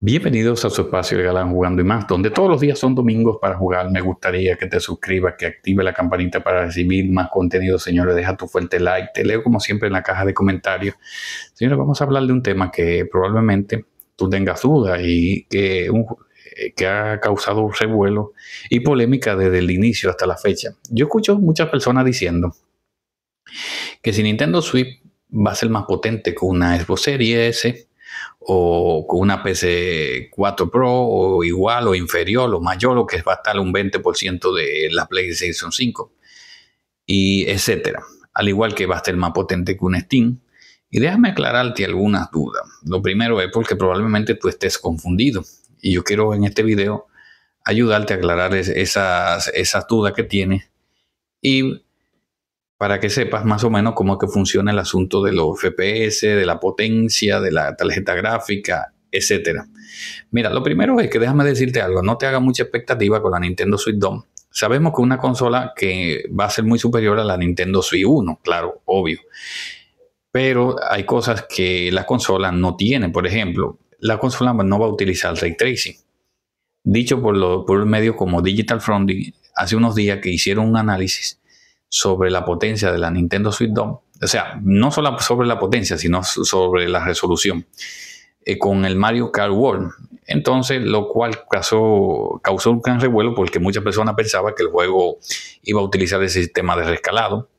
Bienvenidos a su espacio El Galán Jugando y Más, donde todos los días son domingos para jugar. Me gustaría que te suscribas, que active la campanita para recibir más contenido, señores. Deja tu fuerte like. Te leo como siempre en la caja de comentarios. Señores, vamos a hablar de un tema que probablemente tú tengas dudas y que ha causado revuelo y polémica desde el inicio hasta la fecha. Yo escucho muchas personas diciendo que si Nintendo Switch va a ser más potente que una Xbox Series S o con una PC 4 Pro o igual o inferior o mayor, o que va a estar un 20% de la PlayStation 5 y etcétera. Al igual que va a estar más potente que un Steam. Y déjame aclararte algunas dudas. Lo primero es porque probablemente tú estés confundido y yo quiero en este video ayudarte a aclarar esas dudas que tienes y para que sepas más o menos cómo es que funciona el asunto de los FPS, de la potencia, de la tarjeta gráfica, etcétera. Mira, lo primero es que déjame decirte algo, no te hagas mucha expectativa con la Nintendo Switch 2. Sabemos que es una consola que va a ser muy superior a la Nintendo Switch 1, claro, obvio. Pero hay cosas que la consola no tiene. Por ejemplo, la consola no va a utilizar Ray Tracing. Dicho por medios como Digital Foundry, hace unos días que hicieron un análisis sobre la potencia de la Nintendo Switch 2, o sea, no solo sobre la potencia, sino sobre la resolución, con el Mario Kart World. Entonces, lo cual causó un gran revuelo porque muchas personas pensaban que el juego iba a utilizar ese sistema de rescalado,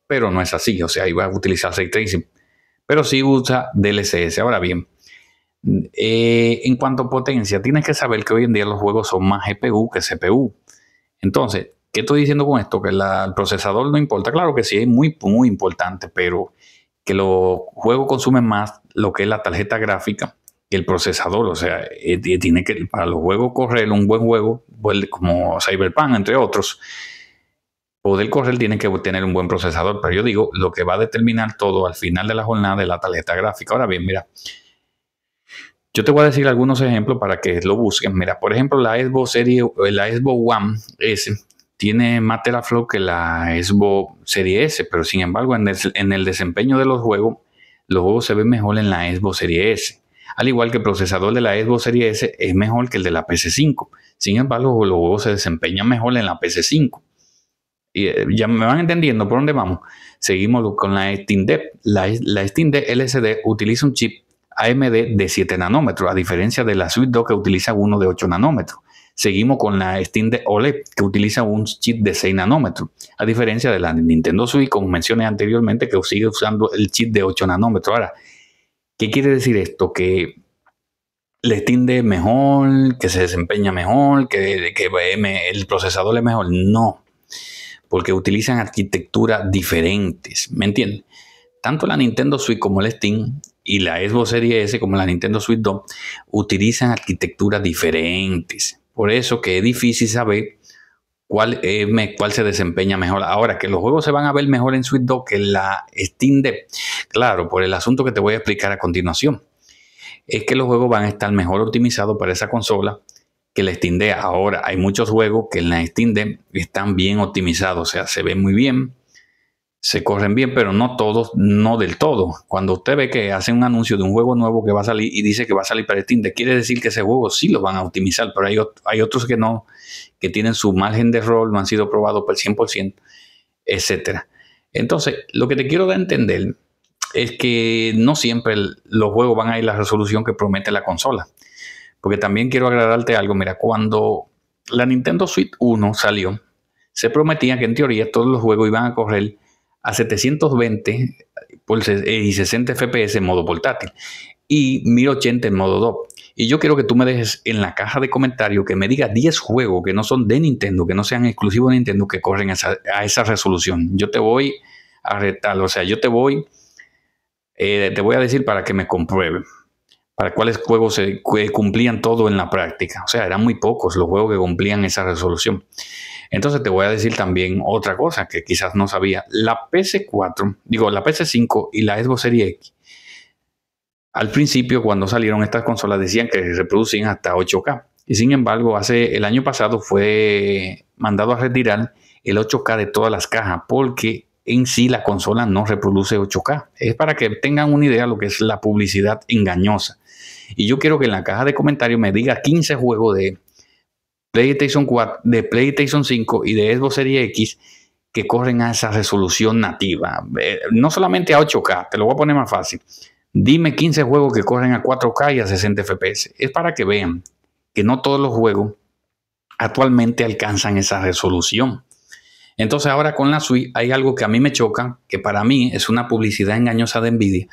pero no es así, o sea, iba a utilizar Ray Tracing, pero sí usa DLSS. Ahora bien, en cuanto a potencia, tienes que saber que hoy en día los juegos son más GPU que CPU. Entonces, ¿qué estoy diciendo con esto? Que el procesador no importa. Claro que sí, es muy, muy importante, pero que los juegos consumen más lo que es la tarjeta gráfica que el procesador. O sea, tiene que, para los juegos correr un buen juego, como Cyberpunk, entre otros, poder correr tiene que tener un buen procesador. Pero yo digo, lo que va a determinar todo al final de la jornada es la tarjeta gráfica. Ahora bien, mira, yo te voy a decir algunos ejemplos para que lo busquen. Mira, por ejemplo, la Xbox One S tiene más teraflop que la Xbox Series S, pero sin embargo en el desempeño de los juegos se ven mejor en la Xbox Series S. Al igual que el procesador de la Xbox Series S es mejor que el de la PS5. Sin embargo, los juegos se desempeñan mejor en la PS5. Y ya me van entendiendo por dónde vamos. Seguimos con la Steam Deck. La Steam Deck LCD utiliza un chip AMD de 7 nanómetros, a diferencia de la Switch 2 que utiliza uno de 8 nanómetros. Seguimos con la Steam Deck OLED, que utiliza un chip de 6 nanómetros, a diferencia de la Nintendo Switch, como mencioné anteriormente, que sigue usando el chip de 8 nanómetros. Ahora, ¿qué quiere decir esto? Que la Steam Deck es mejor, que se desempeña mejor, que el procesador es mejor. No, porque utilizan arquitecturas diferentes, ¿me entiendes? Tanto la Nintendo Switch como el Steam y la Xbox Series S como la Nintendo Switch 2 utilizan arquitecturas diferentes. Por eso que es difícil saber cuál se desempeña mejor. Ahora, que los juegos se van a ver mejor en Switch 2 que en la Steam Deck. Claro, por el asunto que te voy a explicar a continuación. Es que los juegos van a estar mejor optimizados para esa consola que la Steam Deck. Ahora, hay muchos juegos que en la Steam Deck están bien optimizados. O sea, se ven muy bien, se corren bien, pero no todos, no del todo. Cuando usted ve que hacen un anuncio de un juego nuevo que va a salir y dice que va a salir para Steam Deck, quiere decir que ese juego sí lo van a optimizar, pero hay otros que no, que tienen su margen de error, no han sido probados por el 100%, etcétera. Entonces, lo que te quiero dar a entender es que no siempre los juegos van a ir a la resolución que promete la consola. Porque también quiero aclararte algo. Mira, cuando la Nintendo Switch 1 salió, se prometía que en teoría todos los juegos iban a correr a 720 y 60 FPS en modo portátil y 1080 en modo 2. Y yo quiero que tú me dejes en la caja de comentarios que me digas 10 juegos que no son de Nintendo, que no sean exclusivos de Nintendo, que corren a esa resolución. Yo te voy a retar, o sea, te voy a decir para que me comprueben para cuáles juegos cumplían todo en la práctica. O sea, eran muy pocos los juegos que cumplían esa resolución. Entonces te voy a decir también otra cosa que quizás no sabía. La PS5 y la Xbox Series X, al principio cuando salieron estas consolas decían que reproducían hasta 8K. Y sin embargo, el año pasado fue mandado a retirar el 8K de todas las cajas porque en sí la consola no reproduce 8K. Es para que tengan una idea de lo que es la publicidad engañosa. Y yo quiero que en la caja de comentarios me diga 15 juegos de PlayStation 4, de PlayStation 5 y de Xbox Series X que corren a esa resolución nativa. No solamente a 8K, te lo voy a poner más fácil. Dime 15 juegos que corren a 4K y a 60 FPS. Es para que vean que no todos los juegos actualmente alcanzan esa resolución. Entonces ahora con la Switch hay algo que a mí me choca, que para mí es una publicidad engañosa de Nvidia,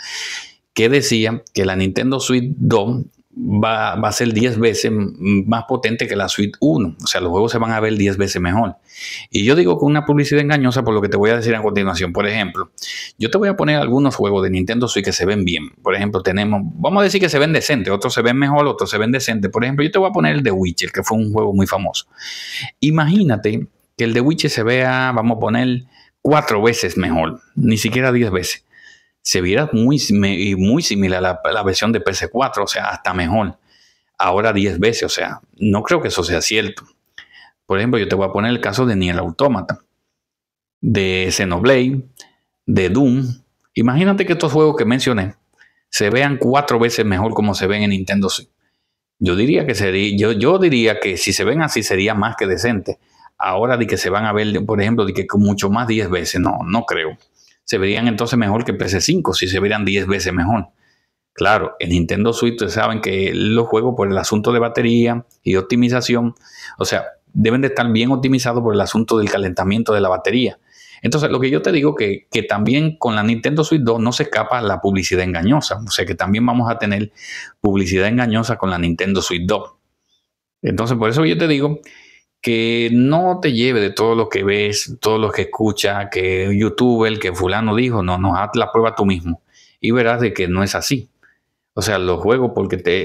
que decía que la Nintendo Switch 2 va a ser 10 veces más potente que la Switch 1. O sea, los juegos se van a ver 10 veces mejor. Y yo digo que una publicidad engañosa por lo que te voy a decir a continuación. Por ejemplo, yo te voy a poner algunos juegos de Nintendo Switch que se ven bien. Por ejemplo, vamos a decir que se ven decentes, otros se ven mejor, otros se ven decentes. Por ejemplo, yo te voy a poner el de Witcher, que fue un juego muy famoso. Imagínate que el de Witcher se vea, vamos a poner 4 veces mejor, ni siquiera 10 veces. Se viera muy similar a la versión de PS4, o sea, hasta mejor. Ahora 10 veces, o sea, no creo que eso sea cierto. Por ejemplo, yo te voy a poner el caso de Nier Automata, de Xenoblade, de Doom. Imagínate que estos juegos que mencioné se vean 4 veces mejor como se ven en Nintendo Switch. Yo diría que si se ven así sería más que decente. Ahora de que se van a ver, por ejemplo, de que mucho más 10 veces, no creo. Se verían entonces mejor que PS5 si se vieran 10 veces mejor. Claro, en Nintendo Switch ustedes saben que los juegos por el asunto de batería y optimización, o sea, deben de estar bien optimizados por el asunto del calentamiento de la batería. Entonces, lo que yo te digo que también con la Nintendo Switch 2 no se escapa la publicidad engañosa. O sea, que también vamos a tener publicidad engañosa con la Nintendo Switch 2. Entonces, por eso yo te digo que no te lleve de todo lo que ves, todo lo que escuchas, que youtuber, que fulano dijo, no, haz la prueba tú mismo y verás de que no es así. O sea, los juegos,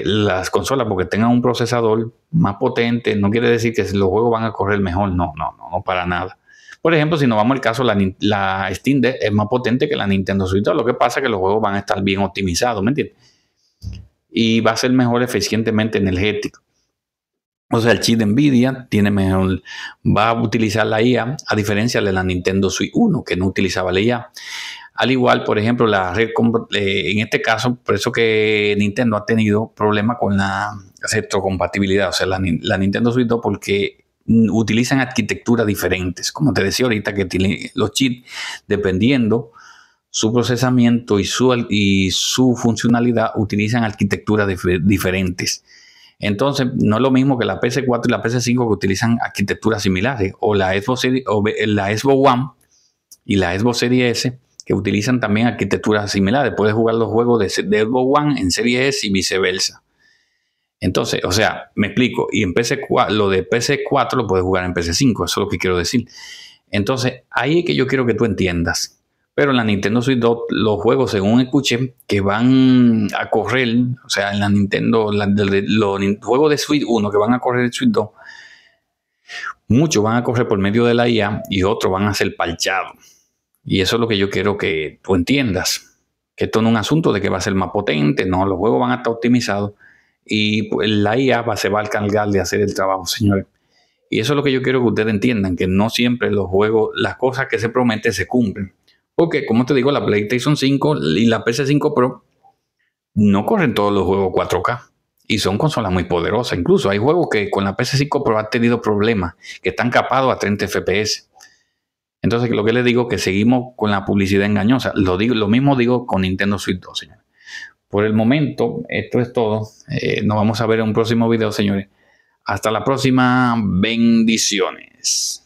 las consolas, porque tengan un procesador más potente, no quiere decir que los juegos van a correr mejor, no, para nada. Por ejemplo, si nos vamos al caso, la Steam Deck es más potente que la Nintendo Switch 2, lo que pasa es que los juegos van a estar bien optimizados, ¿me entiendes? Y va a ser mejor eficientemente energético. O sea, el chip de Nvidia va a utilizar la IA a diferencia de la Nintendo Switch 1, que no utilizaba la IA. Al igual, por ejemplo, en este caso, por eso que Nintendo ha tenido problemas con la retrocompatibilidad. O sea, la Nintendo Switch 2 porque utilizan arquitecturas diferentes. Como te decía ahorita, que tiene los chips, dependiendo su procesamiento y su funcionalidad, utilizan arquitecturas diferentes. Entonces, no es lo mismo que la PS4 y la PS5 que utilizan arquitecturas similares, o la Xbox One y la Xbox Series S que utilizan también arquitecturas similares. Puedes jugar los juegos de Xbox One en Series S y viceversa. Entonces, o sea, me explico, y en PS4, lo de PS4 lo puedes jugar en PS5, eso es lo que quiero decir. Entonces, ahí es que yo quiero que tú entiendas. Pero en la Nintendo Switch 2, los juegos, según escuché, que van a correr, o sea, en la Nintendo, los juegos de Switch 1 que van a correr en Switch 2, muchos van a correr por medio de la IA y otros van a ser parchados. Y eso es lo que yo quiero que tú entiendas. Que esto no es un asunto de que va a ser más potente, no, los juegos van a estar optimizados y pues, la IA se va a encargar de hacer el trabajo, señores. Y eso es lo que yo quiero que ustedes entiendan, que no siempre los juegos, las cosas que se prometen se cumplen. Porque, como te digo, la PlayStation 5 y la PS5 Pro no corren todos los juegos 4K. Y son consolas muy poderosas. Incluso hay juegos que con la PS5 Pro han tenido problemas, que están capados a 30 FPS. Entonces, lo que les digo es que seguimos con la publicidad engañosa. Lo mismo digo con Nintendo Switch 2, señores. Por el momento, esto es todo. Nos vamos a ver en un próximo video, señores. Hasta la próxima. Bendiciones.